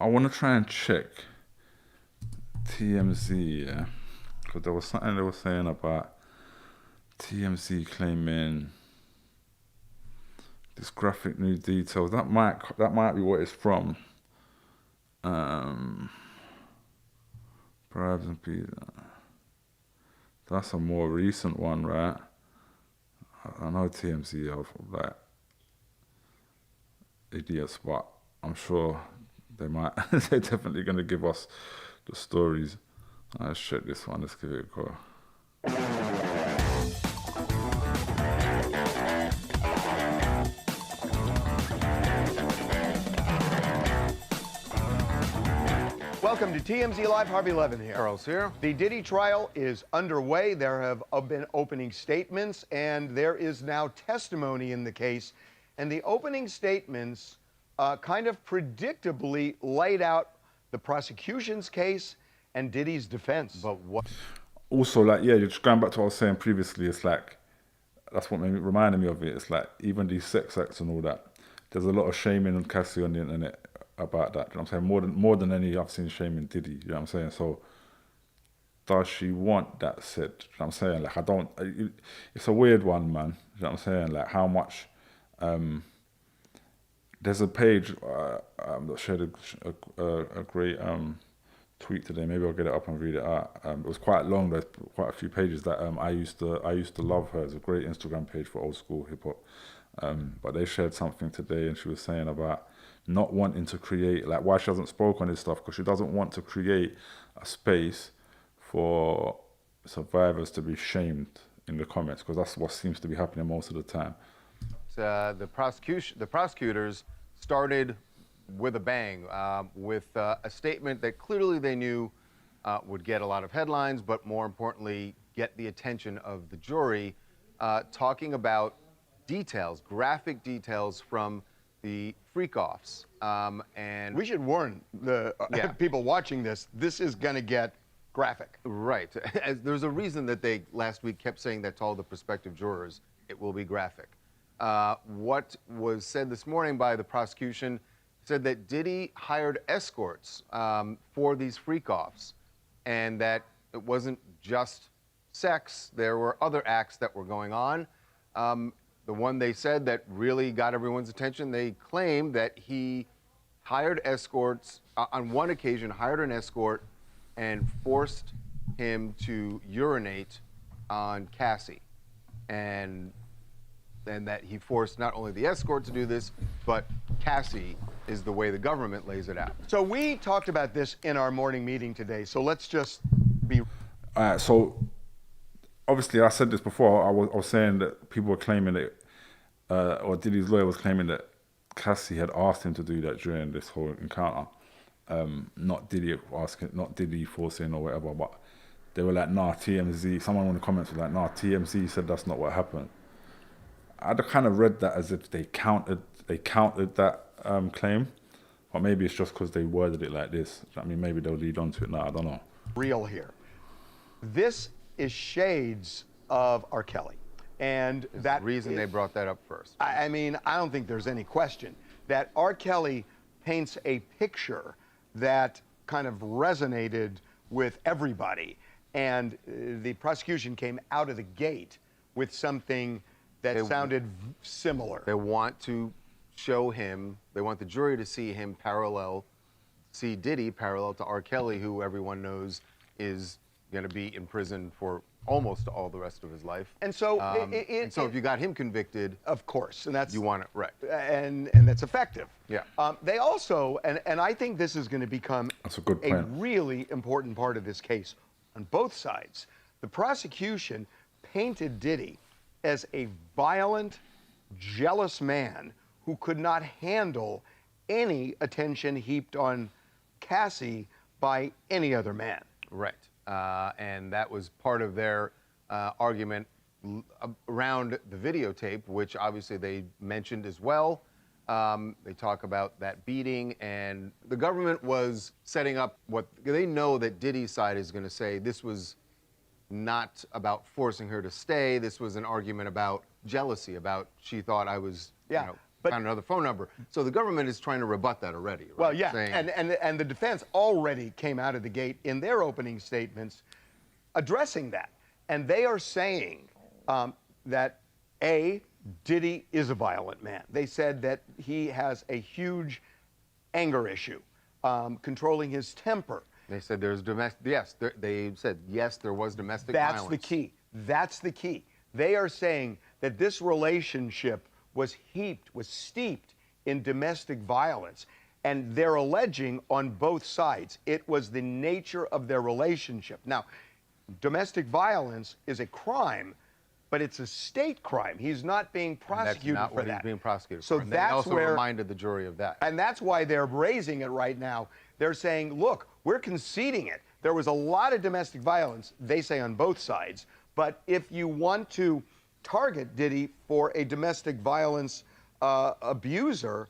I want to try and check TMZ, yeah, because there was something they were saying about TMZ claiming this graphic new details. That might be what it's from. Bribes and pizza. That's a more recent one, right? I know TMZ are like idiots, but I'm sure they're definitely gonna give us the stories. Let's check this one. Let's give it a go. Welcome to TMZ Live. Harvey Levin here. Charles here. The Diddy trial is underway. There have been opening statements, and there is now testimony in the case. And the opening statements kind of predictably laid out the prosecution's case and Diddy's defense. But what? Also, like, yeah, just going back to what I was saying previously, it's like, that's what reminded me of it. It's like, even these sex acts and all that, there's a lot of shaming on Cassie on the internet about that. You know what I'm saying? More than any I've seen shaming Diddy. You know what I'm saying? So, does she want that said? You know what I'm saying? Like, it's a weird one, man. You know what I'm saying? Like, how much, there's a page, that shared a great tweet today. Maybe I'll get it up and read it out. It was quite long. There's quite a few pages that I used to love her. It's a great Instagram page for old school hip hop. But they shared something today, and she was saying about not wanting to create, like, why she hasn't spoken on this stuff, because she doesn't want to create a space for survivors to be shamed in the comments, because that's what seems to be happening most of the time. The prosecutors started with a bang, with a statement that clearly they knew would get a lot of headlines, but more importantly, get the attention of the jury, talking about details, graphic details from the freak-offs. And we should warn the people watching this, this is going to get graphic. Right. There's a reason that they last week kept saying that to all the prospective jurors, it will be graphic. What was said this morning by the prosecution said that Diddy hired escorts for these freak-offs, and that it wasn't just sex, there were other acts that were going on. The one they said that really got everyone's attention, they claimed that he hired escorts, on one occasion hired an escort and forced him to urinate on Cassie. And that he forced not only the escort to do this, but Cassie is the way the government lays it out. So we talked about this in our morning meeting today, so let's just be... All right, so obviously I said this before, I was saying that people were claiming that, or Diddy's lawyer was claiming that Cassie had asked him to do that during this whole encounter. Not Diddy asking, not Diddy forcing or whatever, but they were like, nah, TMZ, someone in the comments was like, nah, TMZ said that's not what happened. I'd kind of read that as if they countered that claim, or maybe it's just because they worded it like this. I mean, maybe they'll lead on to it now, I don't know. Real here. This is shades of R. Kelly. And that the reason they brought that up first. I mean, I don't think there's any question that R. Kelly paints a picture that kind of resonated with everybody. And the prosecution came out of the gate with something that sounded similar. They want to show him, they want the jury to see him see Diddy parallel to R. Kelly, who everyone knows is going to be in prison for almost all the rest of his life. And so, so if you got him convicted, of course, and that's you want it right, and that's effective. Yeah. They also, and I think this is going to become a really important part of this case on both sides. The prosecution painted Diddy as a violent, jealous man who could not handle any attention heaped on Cassie by any other man. Right. And that was part of their argument around the videotape, which obviously they mentioned as well. They talk about that beating, and the government was setting up what they know that Diddy's side is going to say this was not about forcing her to stay. This was an argument about jealousy, about she thought I was, you know, found another phone number. So the government is trying to rebut that already, right? Well, yeah, Saying, and the defense already came out of the gate in their opening statements addressing that. And they are saying that, A, Diddy is a violent man. They said that he has a huge anger issue, controlling his temper. they said there's domestic, yes, they said, yes, there was domestic violence. That's the key. That's the key. They are saying that this relationship was steeped in domestic violence. And they're alleging on both sides it was the nature of their relationship. Now, domestic violence is a crime, but it's a state crime. He's not being prosecuted That's not for what that. he's being prosecuted So for. And they that's also where, reminded the jury of that. and that's why they're raising it right now. They're saying, look, we're conceding it. There was a lot of domestic violence, they say on both sides. But if you want to target Diddy for a domestic violence abuser,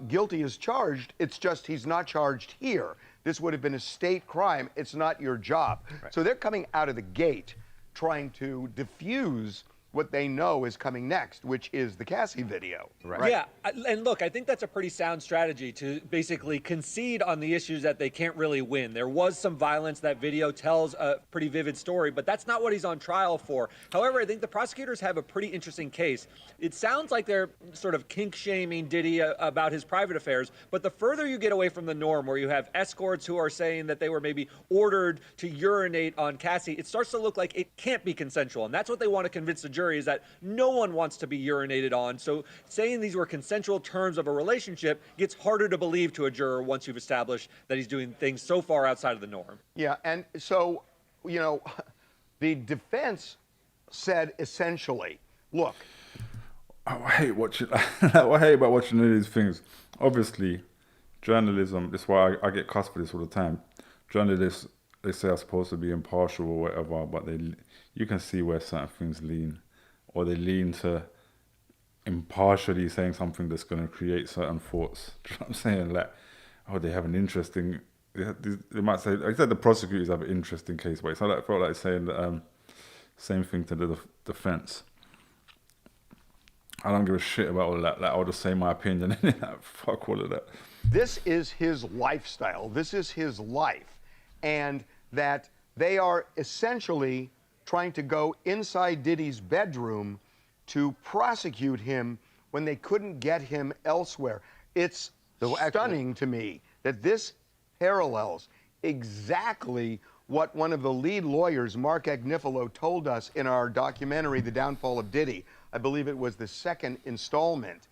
guilty as charged, it's just he's not charged here. This would have been a state crime. It's not your job. Right. So they're coming out of the gate trying to diffuse what they know is coming next, which is the Cassie video. Right. Yeah, and look, I think that's a pretty sound strategy to basically concede on the issues that they can't really win. There was some violence. That video tells a pretty vivid story, but that's not what he's on trial for. However, I think the prosecutors have a pretty interesting case. It sounds like they're sort of kink-shaming Diddy about his private affairs, but the further you get away from the norm, where you have escorts who are saying that they were maybe ordered to urinate on Cassie, it starts to look like it can't be consensual, and that's what they want to convince the jury, is that no one wants to be urinated on. So saying these were consensual terms of a relationship gets harder to believe to a juror once you've established that he's doing things so far outside of the norm. Yeah, and so, you know, the defense said essentially, look, I hate watching. I hate about watching these things. Obviously, journalism. That's why I get cussed for this all the time. Journalists, they say are supposed to be impartial or whatever, but you can see where certain things lean, or they lean to impartially saying something that's going to create certain thoughts. Do you know what I'm saying? Like, oh, they have an interesting. They might say, I said the prosecutors have an interesting case, but it's not like, I felt like saying the same thing to the defense. I don't give a shit about all of that. Like, I'll just say my opinion. Fuck all of that. this is his lifestyle. This is his life. And that they are essentially trying to go inside Diddy's bedroom to prosecute him when they couldn't get him elsewhere. It's stunning to me that this parallels exactly what one of the lead lawyers, Mark Agnifilo, told us in our documentary, The Downfall of Diddy. I believe it was the second installment.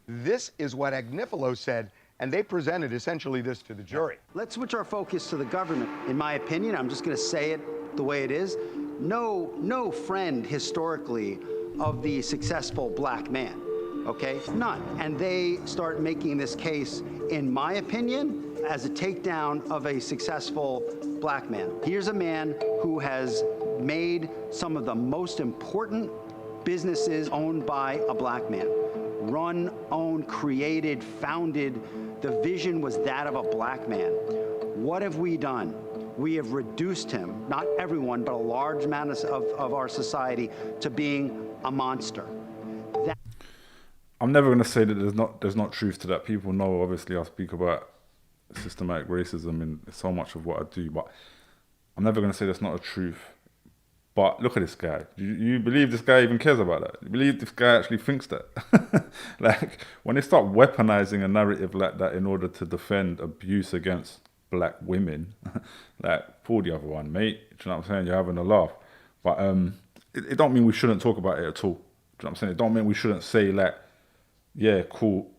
This is what Agnifilo said, and they presented essentially this to the jury. Let's switch our focus to the government. In my opinion, I'm just going to say it the way it is. No friend historically of the successful black man, okay? None. And they start making this case, in my opinion, as a takedown of a successful black man. Here's a man who has made some of the most important businesses owned by a black man. Run, owned, created, founded. The vision was that of a black man. What have we done? We have reduced him, not everyone, but a large amount of our society, to being a monster. I'm never going to say that there's not truth to that. People know, obviously, I speak about systematic racism in so much of what I do, but I'm never going to say that's not a truth. But look at this guy. You believe this guy even cares about that? You believe this guy actually thinks that? Like, when they start weaponizing a narrative like that in order to defend abuse against black women, like, pull the other one, mate. Do you know what I'm saying? You're having a laugh. But it don't mean we shouldn't talk about it at all. Do you know what I'm saying? It don't mean we shouldn't say, like, yeah, cool,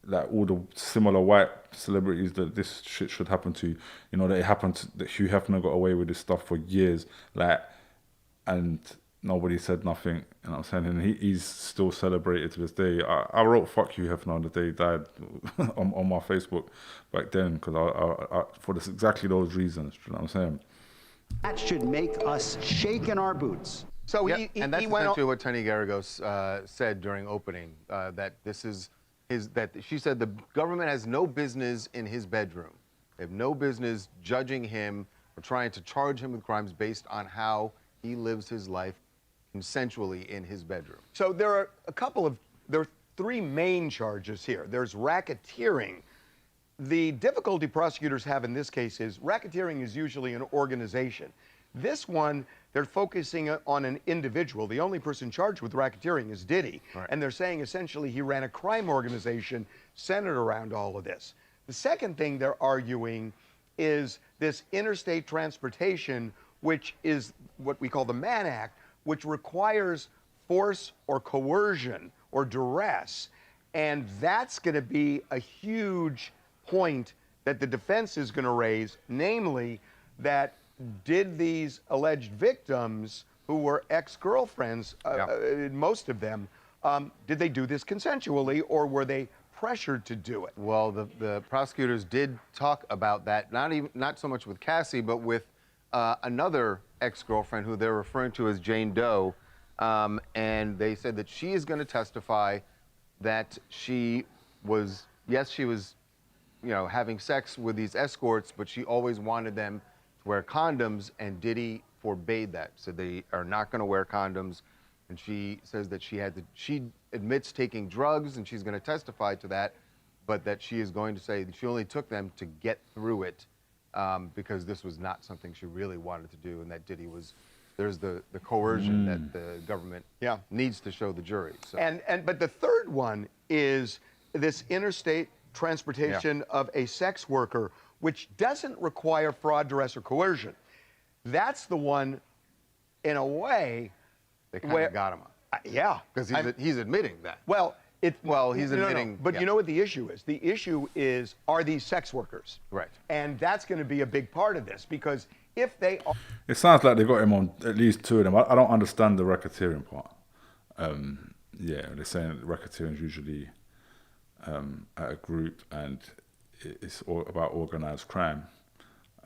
like all the similar white celebrities that this shit should happen to, you know, that it happened to, that Hugh Hefner got away with this stuff for years, like, and nobody said nothing, you know what I'm saying? And he's still celebrated to this day. I wrote "fuck Hugh Hefner" on the day he died on my Facebook back then, because I for exactly those reasons, you know what I'm saying? That should make us shake in our boots. So Yep, and that's he went essentially what Tony Garagos said during opening, that this is that she said the government has no business in his bedroom. They have no business judging him or trying to charge him with crimes based on how he lives his life consensually in his bedroom. So there are three main charges here. There's racketeering. The difficulty prosecutors have in this case is racketeering is usually an organization. This one, they're focusing on an individual. The only person charged with racketeering is Diddy. Right. And they're saying essentially he ran a crime organization centered around all of this. The second thing they're arguing is this interstate transportation, which is what we call the Mann Act, which requires force or coercion or duress. And that's going to be a huge point that the defense is going to raise, namely that did these alleged victims, who were ex-girlfriends, most of them, did they do this consensually, or were they pressured to do it? Well, the prosecutors did talk about that, not so much with Cassie, but with another ex-girlfriend who they're referring to as Jane Doe, and they said that she is going to testify that she was, yes, she was, you know, having sex with these escorts, but she always wanted them to wear condoms, and Diddy forbade that. Said they are not going to wear condoms, and she says that she admits taking drugs, and she's going to testify to that, but that she is going to say that she only took them to get through it, because this was not something she really wanted to do, and that Diddy was, there's the coercion that the government needs to show the jury. So. But the third one is this interstate transportation of a sex worker, which doesn't require fraud, duress, or coercion. That's the one, in a way, They kind of got him on. Yeah. Because he's admitting that. Well, he's admitting. No. But you know what the issue is? The issue is, are these sex workers? Right. And that's going to be a big part of this, because if they are... It sounds like they got him on at least two of them. I don't understand the racketeering part. Yeah, they're saying that racketeering is usually at a group, and it's all about organized crime.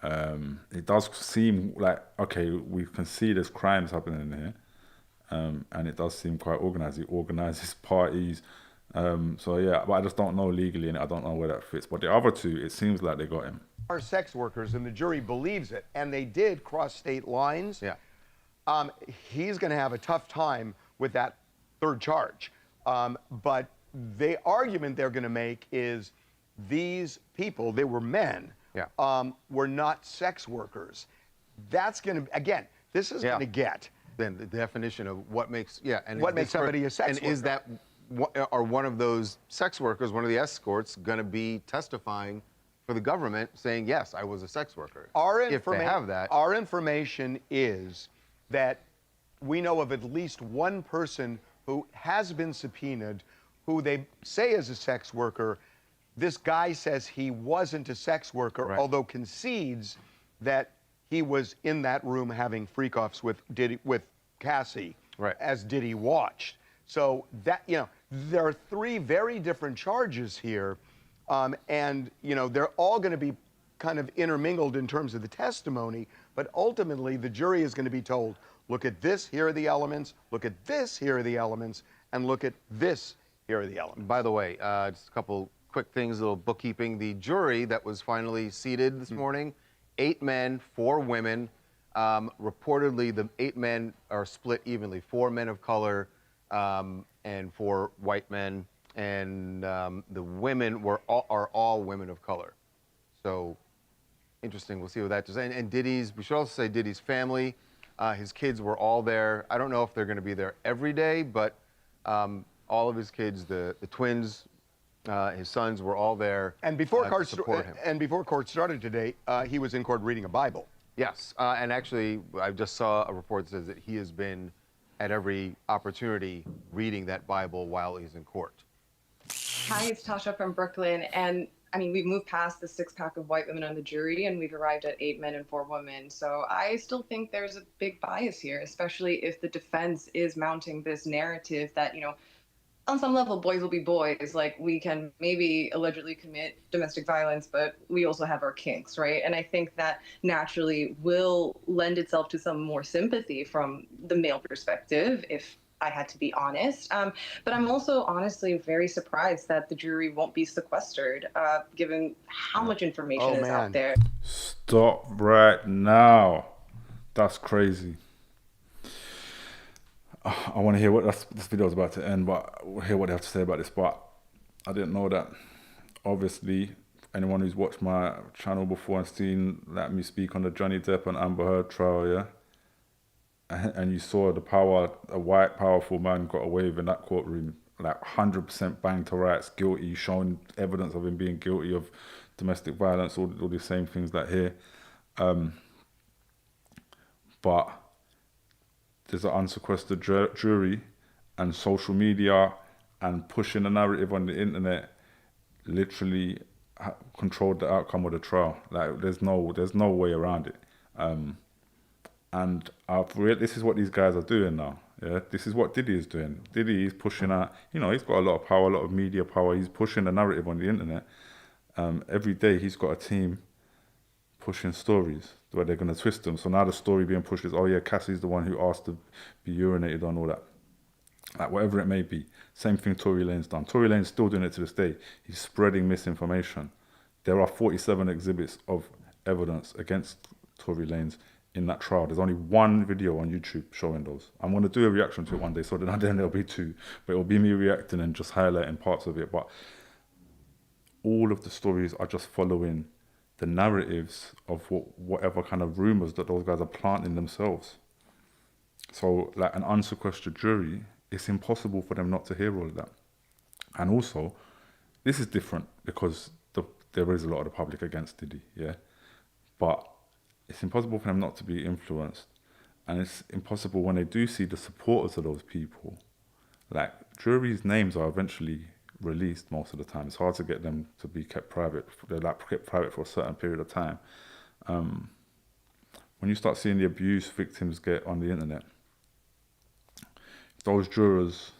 It does seem like, okay, we can see there's crimes happening here, and it does seem quite organized. It organizes parties. So yeah, but I just don't know legally, and I don't know where that fits. But the other two, it seems like they got him. Are sex workers, and the jury believes it, and they did cross state lines. Yeah. He's going to have a tough time with that third charge. But the argument they're going to make is these people, they were men, were not sex workers. That's going to, again, this is going to get... Then the definition of what makes, and what makes somebody a sex worker. And is that, are one of those sex workers, one of the escorts, going to be testifying for the government saying, yes, I was a sex worker? If they have that. Our information is that we know of at least one person who has been subpoenaed, who they say is a sex worker. This guy says he wasn't a sex worker, although concedes that he was in that room having freak-offs with Cassie, as Diddy watched. So that, you know, there are three very different charges here, and, you know, they're all going to be kind of intermingled in terms of the testimony, but ultimately the jury is going to be told, look at this, here are the elements, look at this, here are the elements, and look at this, here are the elements. By the way, just a couple quick things, a little bookkeeping. The jury that was finally seated this morning, 8 men, 4 women. Reportedly, the 8 men are split evenly, 4 men of color and 4 white men, and the women are all women of color. So interesting. We'll see what that does. And Diddy's, we should also say Diddy's family, his kids were all there. I don't know if they're going to be there every day, but all of his kids, the twins, his sons were all there. And before to support him. And before court started today, he was in court reading a Bible. Yes, and actually, I just saw a report that says that he has been at every opportunity reading that Bible while he's in court. Hi, it's Tasha from Brooklyn, and I mean, we've moved past the 6-pack of white women on the jury, and we've arrived at 8 men and 4 women. So I still think there's a big bias here, especially if the defense is mounting this narrative that, you know, on some level, boys will be boys. Like, we can maybe allegedly commit domestic violence, but we also have our kinks, right? And I think that naturally will lend itself to some more sympathy from the male perspective, if I had to be honest. But I'm also honestly very surprised that the jury won't be sequestered, given how much information is out there. Stop right now. That's crazy. I want to hear what this video is about to end, but hear what they have to say about this. But I didn't know that. Obviously, anyone who's watched my channel before and seen me speak on the Johnny Depp and Amber Heard trial, yeah, and you saw the power a white, powerful man got away with in that courtroom, like 100% bang to rights, guilty, showing evidence of him being guilty of domestic violence, all the same things like here. But there's an unsequestered jury, and social media and pushing the narrative on the internet literally controlled the outcome of the trial. Like there's no way around it. And this is what these guys are doing now. Yeah, this is what Diddy is doing. Diddy is pushing out. You know, he's got a lot of power, a lot of media power. He's pushing the narrative on the internet. Every day he's got a team pushing stories where they're going to twist them. So now the story being pushed is, oh yeah, Cassie's the one who asked to be urinated on, all that. Like whatever it may be. Same thing Tory Lane's done. Tory Lane's still doing it to this day. He's spreading misinformation. There are 47 exhibits of evidence against Tory Lanez in that trial. There's only one video on YouTube showing those. I'm going to do a reaction to it one day, so then there'll be two. But it'll be me reacting and just highlighting parts of it. But all of the stories are just following the narratives of whatever kind of rumors that those guys are planting themselves. So like an unsequestered jury, it's impossible for them not to hear all of that. And also, this is different because there is a lot of the public against Diddy, yeah? But it's impossible for them not to be influenced. And it's impossible when they do see the supporters of those people. Like, juries' names are eventually released most of the time. It's hard to get them to be kept private. They're like kept private for a certain period of time. When you start seeing the abuse victims get on the internet, those jurors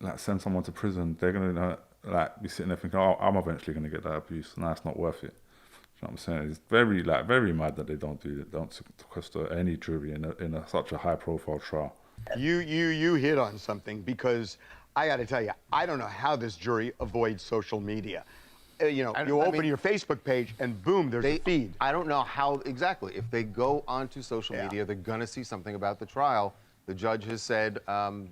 like send someone to prison, they're gonna like be sitting there thinking, oh, I'm eventually gonna get that abuse. No, it's not worth it. You know what I'm saying? It's very mad that they don't sequester any jury in such a high profile trial. You hit on something, because I got to tell you, I don't know how this jury avoids social media. You open your Facebook page and boom, there's a feed. I don't know how exactly. If they go onto social media, they're gonna see something about the trial. The judge has said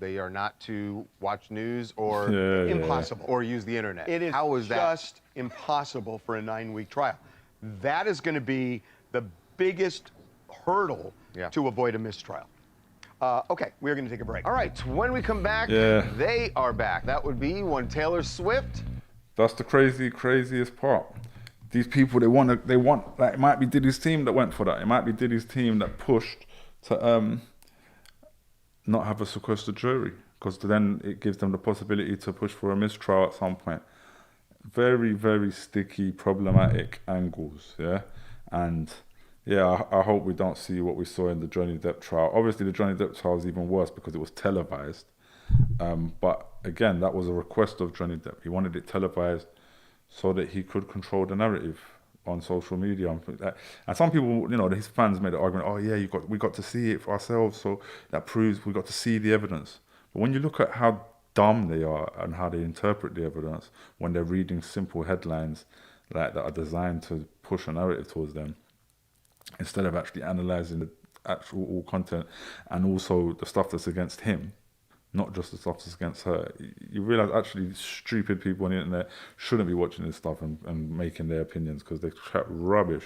they are not to watch news or impossible or use the internet. It is how is just impossible for a 9-week trial. That is going to be the biggest hurdle to avoid a mistrial. Okay, we're going to take a break. All right, when we come back, they are back. That would be one Taylor Swift. That's the craziest part. These people, they want, like, it might be Diddy's team that went for that. It might be Diddy's team that pushed to not have a sequestered jury, because then it gives them the possibility to push for a mistrial at some point. Very, very sticky, problematic angles, yeah? And yeah, I hope we don't see what we saw in the Johnny Depp trial. Obviously, the Johnny Depp trial is even worse because it was televised. But again, that was a request of Johnny Depp. He wanted it televised so that he could control the narrative on social media. And some people, his fans made the argument, oh yeah, we got to see it for ourselves, so that proves we got to see the evidence. But when you look at how dumb they are and how they interpret the evidence when they're reading simple headlines like that are designed to push a narrative towards them, instead of actually analysing the actual content and also the stuff that's against him, not just the stuff that's against her, you realise actually stupid people on the internet shouldn't be watching this stuff and making their opinions, because they chat rubbish